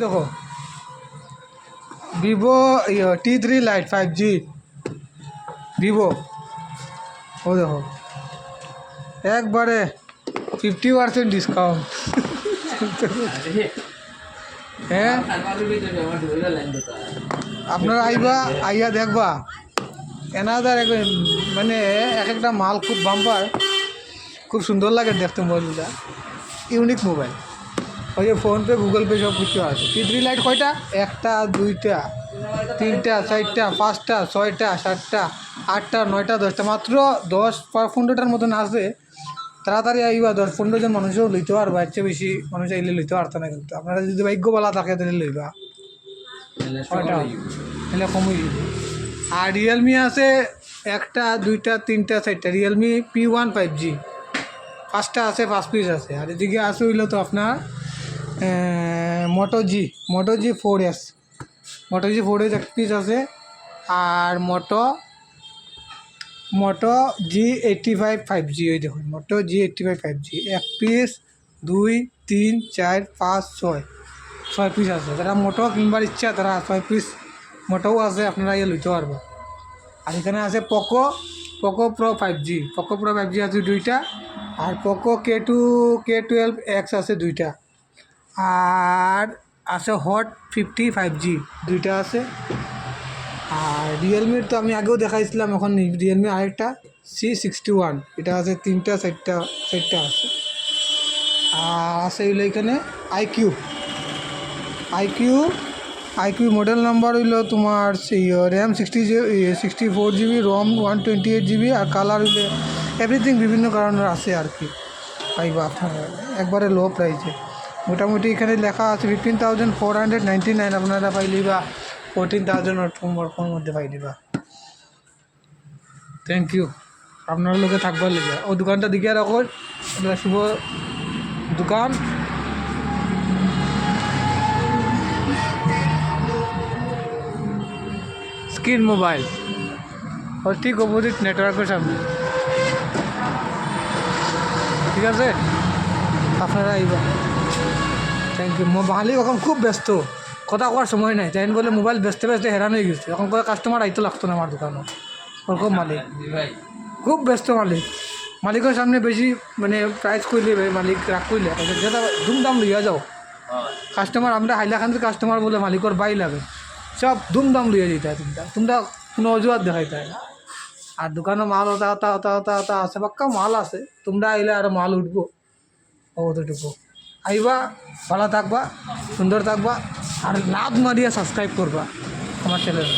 দেখো Vivo T3 light 5G Vivo. ও দেখো একবারে 50% ডিসকাউন্ট। হ্যাঁ আপনারা আইবা আইয়া দেখবা এনাদার মানে এক একটা মাল খুব বাম্পার, খুব সুন্দর লাগে দেখতে মোবাইলটা, ইউনিক মোবাইল। ওই যে ফোনপে গুগল পে সব কিছু আছে। T3 লাইট কয়টা? একটা, দুইটা, তিনটা, চারটা, পাঁচটা, ছয়টা, সাতটা, আটটা, নয়টা, দশটা, মাত্র 10-15টার মতন আছে। তাড়াতাড়ি আইবা, 10-15 জন মানুষও লইতে পারবা, এর চেয়ে বেশি মানুষ আইলে লইতে পারতো না। কিন্তু আপনারা যদি ভাগ্যবালা থাকে তাহলে লইবা, কয়টা তাহলে কমই। আর রিয়েলমি আছে একটা, দুইটা, তিনটা, চারটা। রিয়েলমি P1 5G 5টা আছে, 5 পিস আছে। আর এদিকে আছে হইলো তো আপনার মোটো জি 4S, মোটো জি 4S 1 পিস আছে। আর মোটো G85 5G, ওই দেখুন মোটো G85 5G 1 পিস, 2, 3, 4, 5, 6 পিস আছে। যারা মোটো কিনবার ইচ্ছা তারা 6 পিস মোটোও আছে, আপনারা ইয়ে লইতে পারবো। আর এখানে আছে পোকো প্রো 5G আছে দুইটা। আর পোকো K12X আছে দুইটা। আর আছে হট 50 5G দুইটা আছে। আর রিয়েলমির তো আমি আগেও দেখাইছিলাম, এখন রিয়েলমি আরেকটা C61, এটা আছে 3টা 4টা আছে। আর আছে হইলো এখানে আইকিউ মডেল নাম্বার হইলো তোমার র্যাম 64GB, রম 128GB। আর কালার হইলে এভরিথিং বিভিন্ন কারণের আছে আর কি। পাইবা আপনারা একবারে লো প্রাইসে। মোটামুটি এখানে লেখা আছে 15,499, আপনারা পাইলি বা 14,000 মধ্যে পাইলি বা। থ্যাংক ইউ আপনার লোকে থাকবার লেগে। ও দোকানটা দিকে রাখো, শুভ দোকান। স্ক্রিন মোবাইল ওর ঠিক অপোজিট নেটওয়ার্কের সামনে, ঠিক আছে? আপনারা আইবা। Thank you. মালিক এখন খুব ব্যস্ত, কথা কওয়ার সময় নাই। তাই বলে মোবাইল ব্যস্তে হেরান হয়ে গেছে। এখন করে কাস্টমার আইতে লাগতো না আমার দোকানে। ওরকম মালিক খুব ব্যস্ত। মালিকের সামনে বেশি মানে প্রাইস করলে মালিক রাগ করলে যেটা ধুমধাম লইয়া যাও। কাস্টমার আমরা হাইলাকান্দির কাস্টমার বলে মালিকর বাই লাগে, সব ধুমধাম লইয়া যেতে হয়। তোমরা কোনো অজুহাত দেখাইতে হয় না। আর দোকানে মাল হতা আছে, পাক্কা মাল আছে। তোমরা আইলে আরও মাল উঠবো, অতটুকু। আইবা, ভালো থাকবা, সুন্দর থাকবা। আর লাভ মারিয়া সাবস্ক্রাইব করবা আমার চ্যানেল।